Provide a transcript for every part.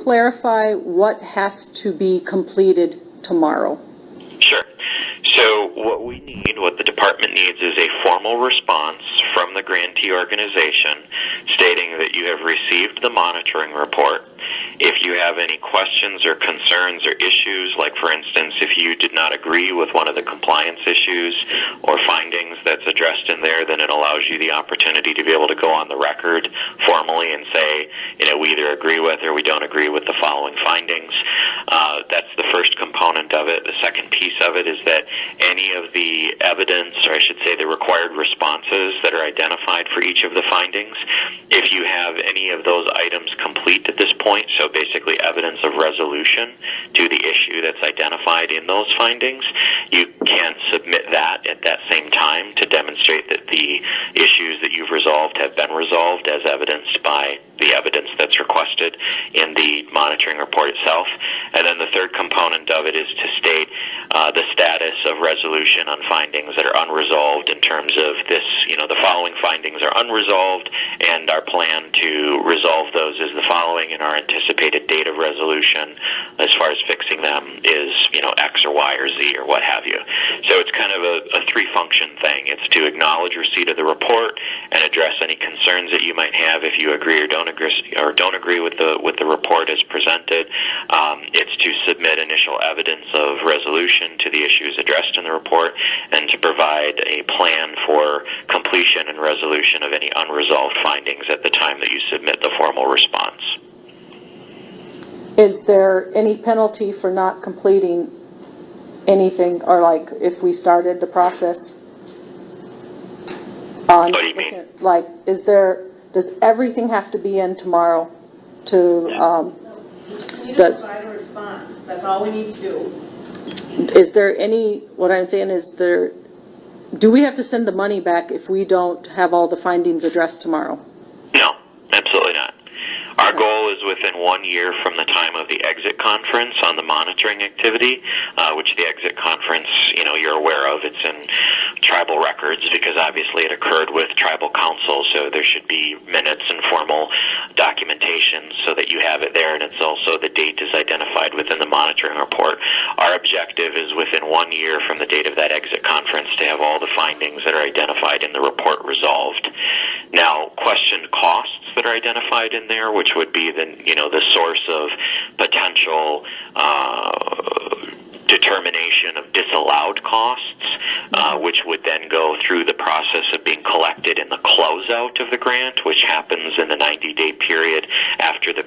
clarify what has to be completed tomorrow? Sure. So what the department needs is a formal response from the grantee organization stating that you have received the monitoring report. If you have any questions or concerns or issues, like for instance, if you did not agree with one of the compliance issues or findings that's addressed in there, then it allows you the opportunity to be able to go on the record formally and say, we either agree with or we don't agree with the following findings. That's the first component of it. The second piece of it is that any of the evidence, or I should say the required responses that are identified for each of the findings, if you have any of those items complete at this point, so basically evidence of resolution to the issue that's identified in those findings, you can submit that at that same time to demonstrate that the issues that you've resolved have been resolved as evidenced by the evidence that's requested in the monitoring report itself. And then the third component of it is to state the status of resolution on findings that are unresolved in terms of this, the following findings are unresolved, and our plan to resolve those is the following, and our anticipated date of resolution as far as fixing them is, X or Y or Z or what have you. So it's kind of a three-function thing. It's to acknowledge receipt of the report and address any concerns that you might have if you agree or don't agree with the report as presented. It's to submit initial evidence of resolution to the issues addressed in the report, and to provide a plan for completion and resolution of any unresolved findings at the time that you submit the formal response. Is there any penalty for not completing anything, or like if we started the process on, what do you mean? like, does everything have to be in tomorrow to, We need to provide a response. That's all we need to do. is there any, what I'm saying is do we have to send the money back if we don't have all the findings addressed tomorrow? No, absolutely not. Our goal is within 1 year from the time of the exit conference on the monitoring activity, which the exit conference, you're aware of. It's in tribal records because obviously it occurred with tribal council, so there should be minutes and formal documentation so that you have it there, and it's also the date is identified within the monitoring report. Our objective is within 1 year from the date of that exit conference to have all the findings that are identified in the report resolved. Now, questioned costs that are identified in there, which would be the source of potential determination of disallowed costs, which would then go through the process of being collected in the closeout of the grant, which happens in the 90-day period after the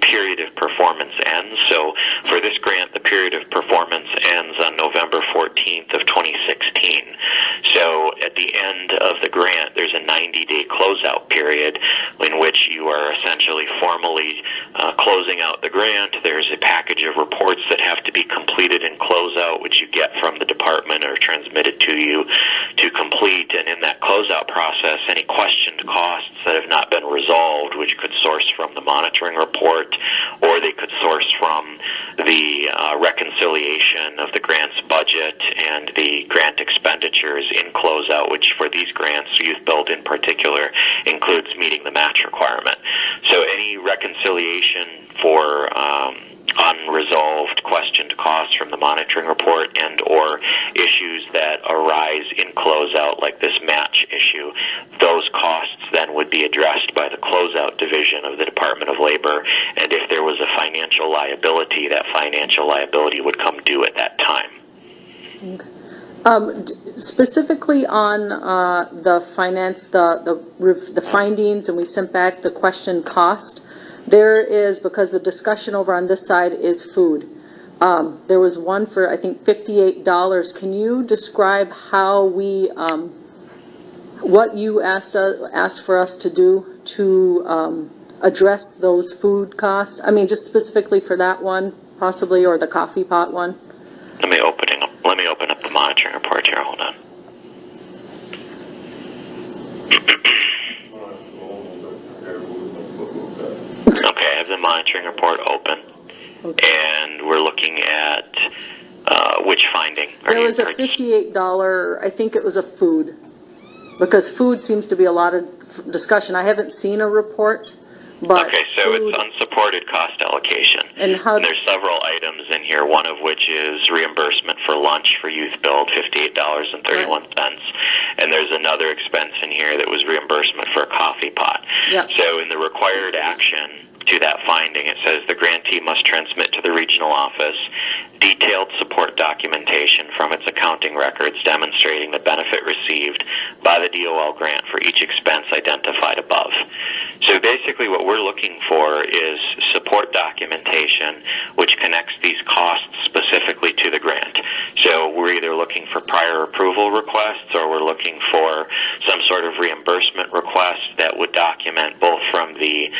period of performance ends. So for this grant, the period of performance ends on November 14th of 2016. So at the end of the grant, there's a 90-day closeout period in which you are essentially formally closing out the grant. There's a package of reports that have to be completed in closeout, which you get from the department or transmitted to you to complete. And in that closeout process, any questioned costs that have not been resolved, which could source from the monitoring report, or they could source from the reconciliation of the grant's budget and the grant expenditures in closeout, which for these grants, Youthbuild in particular, includes meeting the match requirement. So any reconciliation for unresolved questioned costs from the monitoring report and or issues that arise in closeout, like this match issue, those costs then would be addressed by the closeout division of the Department of Labor, and if there was a financial liability, that financial liability would come due at that time. Okay. Specifically on the finance, the findings, and we sent back the question cost, there is, because the discussion over on this side is food. There was one for, I think, $58. Can you describe how we, what you asked for us to do to address those food costs? I mean, just specifically for that one, possibly, or the coffee pot one? Let me open up the monitoring report here. Hold on. Okay, I have the monitoring report open. Okay. And we're looking at which finding? There was a $58, I think it was a food, because food seems to be a lot of discussion. I haven't seen a report, But okay, so food, it's unsupported cost allocation. and how, And there's several items in here, one of which is reimbursement for lunch for Youthbuild, $58.31. And there's another expense in here that was reimbursement for a coffee pot. yeah, So in the required action to that finding, it says the grantee must transmit to the regional office detailed support documentation from its accounting records demonstrating the benefit received by the DOL grant for each expense identified above. So basically what we're looking for is support documentation which connects these costs specifically to the grant. So we're either looking for prior approval requests or we're looking for some sort of reimbursement request that would document both from the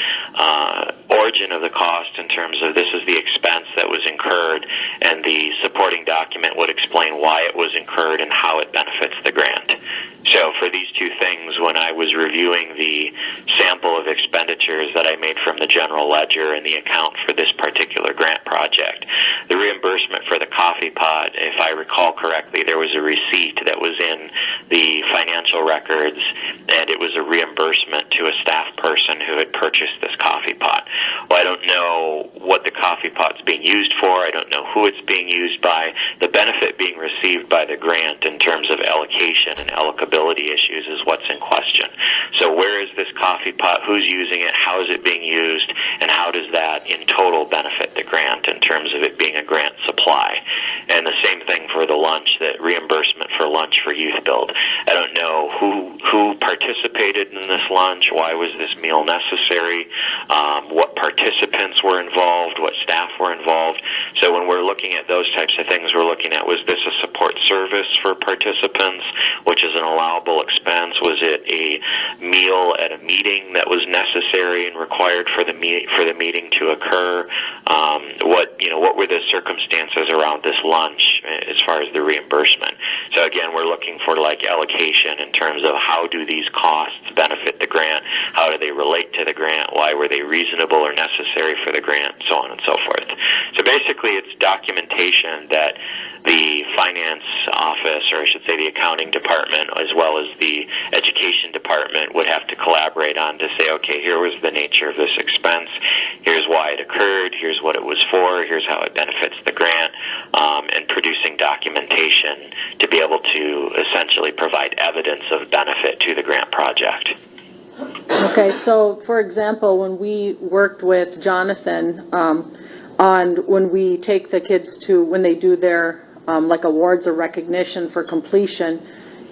origin of the cost in terms of this is the expense that was incurred, and the supporting document would explain why it was incurred and how it benefits the grant. So for these two things, when I was reviewing the sample of expenditures that I made from the general ledger and the account for this particular grant project, the reimbursement for the coffee pot, if I recall correctly, there was a receipt that was in the financial records, and it was a reimbursement to a staff person who had purchased this coffee pot. Well, I don't know what the coffee pot's being used for. I don't know who it's being used by. The benefit being received by the grant in terms of allocation and allocability issues is what's in question. So where is this coffee pot? Who's using it? How is it being used? And how does that in total benefit the grant in terms of it being a grant supply? And the same thing for the lunch, that reimbursement for lunch for Youthbuild. I don't know who participated in this lunch. Why was this meal necessary? What participants were involved? What staff were involved? So when we're looking at those types of things, we're looking at, was this a support service for participants, which is an allowable expense? Was it a meal at a meeting that was necessary and required for the meeting to occur? What were the circumstances around this lunch as far as the reimbursement? So again, we're looking for like allocation in terms of how do these costs benefit the grant? How do they relate to the grant? Why were they reasonable or necessary for the grant? So on and so forth. So basically it's documentation that the finance office, or I should say the accounting department, as well as the education department, would have to collaborate on to say, okay, here was the nature of this expense, here's why it occurred, here's what it was for, here's how it benefits the grant, and producing documentation to be able to essentially provide evidence of benefit to the grant project. okay, so for example, when we worked with Jonathan on when we take the kids to, when they do their like awards or recognition for completion,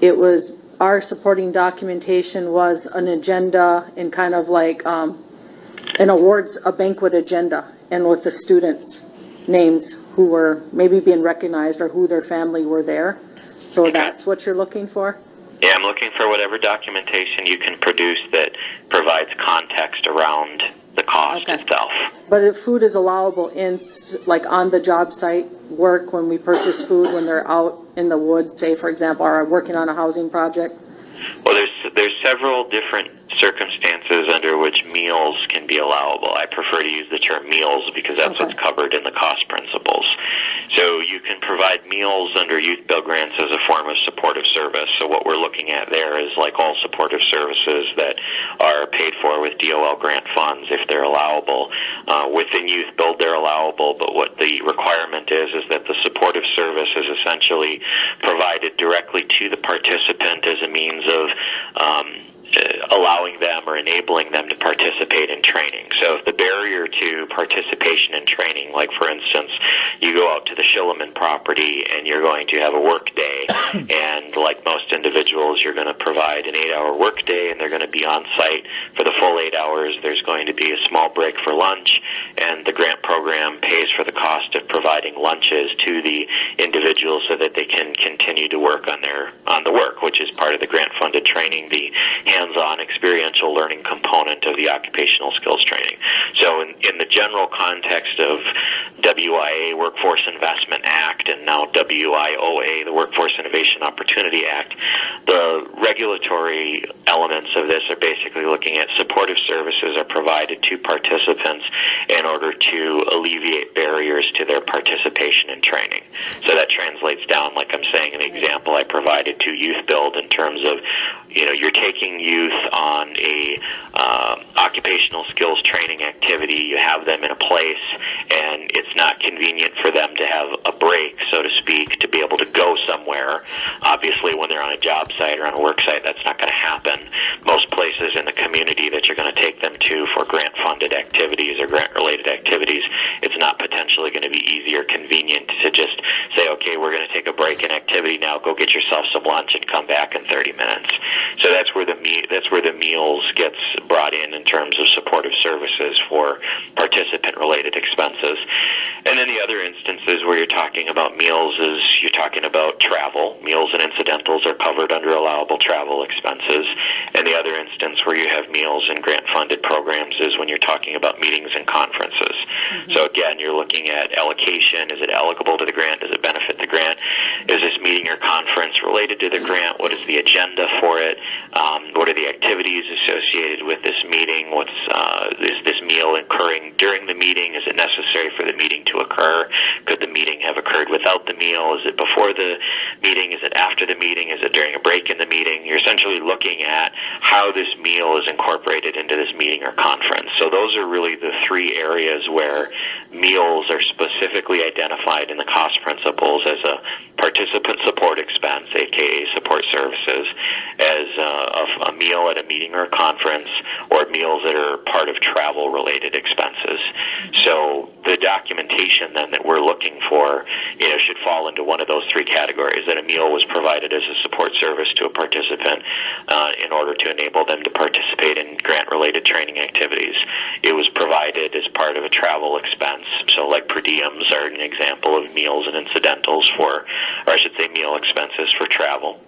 it was, our supporting documentation was an agenda and kind of like an awards, a banquet agenda, and with the students' names who were maybe being recognized or who their family were there. So that's what you're looking for? Yeah, I'm looking for whatever documentation you can produce that provides context around the cost itself. But if food is allowable in, like, on the job site work, when we purchase food, when they're out in the woods, say, for example, or working on a housing project? Well, there's several different circumstances under which meals can be allowable. I prefer to use the term meals because that's what's covered in the cost principles. So you can provide meals under Youthbuild grants as a form of supportive service. So what we're looking at there is like all supportive services that are paid for with DOL grant funds, if they're allowable. Within Youthbuild, they're allowable, but what the requirement is that the supportive service is essentially provided directly to the participant as a means of allowing them or enabling them to participate in training. So if the barrier to participation in training, like for instance, you go out to the Schilleman property and you're going to have a work day, and like most individuals, you're going to provide an 8-hour work day and they're going to be on site for the full 8 hours. There's going to be a small break for lunch, and the grant program pays for the cost of providing lunches to the individuals so that they can continue to work on the work, which is part of the grant-funded training, the hands-on experiential learning component of the occupational skills training. So in the general context of WIA, workforce and Investment Act and now WIOA, the Workforce Innovation Opportunity Act, the regulatory elements of this are basically looking at supportive services are provided to participants in order to alleviate barriers to their participation in training. So that translates down, like I'm saying in the example I provided, to Youthbuild in terms of, you're taking youth on a occupational skills training activity, you have them in a place, and it's not convenient for them to have a break, so to speak, to be able to go somewhere. Obviously, when they're on a job site or on a work site, that's not going to happen. Most places in the community that you're going to take them to for grant-funded activities or grant-related activities, it's not potentially going to be easy or convenient to just say, okay, we're going to take a break in activity now, go get yourself some lunch and come back in 30 minutes. So that's where the meals gets brought in terms of supportive services for participant-related expenses. And then the other instances where you're talking about meals is you're talking about travel. Meals and incidentals are covered under allowable travel expenses. And the other instance where you have meals and grant-funded programs is when you're talking about meetings and conferences. Mm-hmm. So again, you're looking at allocation. Is it allocable to the grant? Does it benefit the grant? Is this meeting or conference related to the grant? What is the agenda for it? What are the activities associated with this meeting? Is this meal occurring during the meeting? Is it necessary for the meeting to occur? Could the meeting have occurred without the meal? Is it before the meeting? Is it after the meeting? Is it during a break in the meeting? You're essentially looking at how this meal is incorporated into this meeting or conference. So those are really the three areas where meals are specifically identified in the cost principles as a participant support expense, aka support services, as a meal at a meeting or a conference, or meals that are part of travel-related expenses. So the documentation then that we're looking for, should fall into one of those three categories, that a meal was provided as a support service to a participant in order to enable them to participate in grant-related training activities. It was provided as part of a travel expense, so like per diems are an example of meals and incidentals or I should say meal expenses for travel,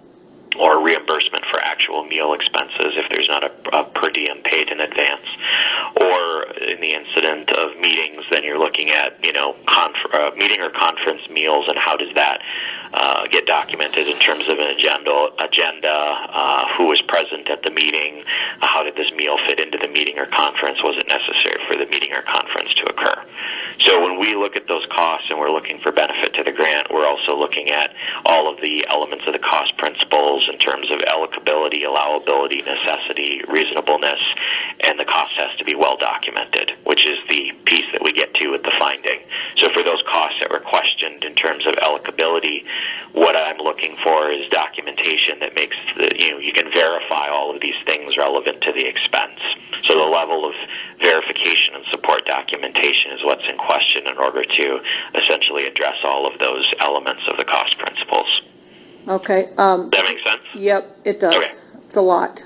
or reimbursement for actual meal expenses if there's not a per diem paid in advance. Or in the incident of meetings, then you're looking at, meeting or conference meals, and how does that get documented in terms of an agenda, who was present at the meeting, how did this meal fit into the meeting or conference, was it necessary for the meeting or conference to occur? So when we look at those costs and we're looking for benefit to the grant, we're also looking at all of the elements of the cost principles in terms of eligibility, allowability, necessity, reasonableness, and the cost has to be well documented, which is the piece that we get to with the finding. So for those costs that were questioned in terms of eligibility, what I'm looking for is documentation that makes you can verify all of these things relevant to the expense. So the level of verification and support documentation is what's in question in order to essentially address all of those elements of the cost principles. Okay. Does that make sense? Yep, it does. Okay. It's a lot.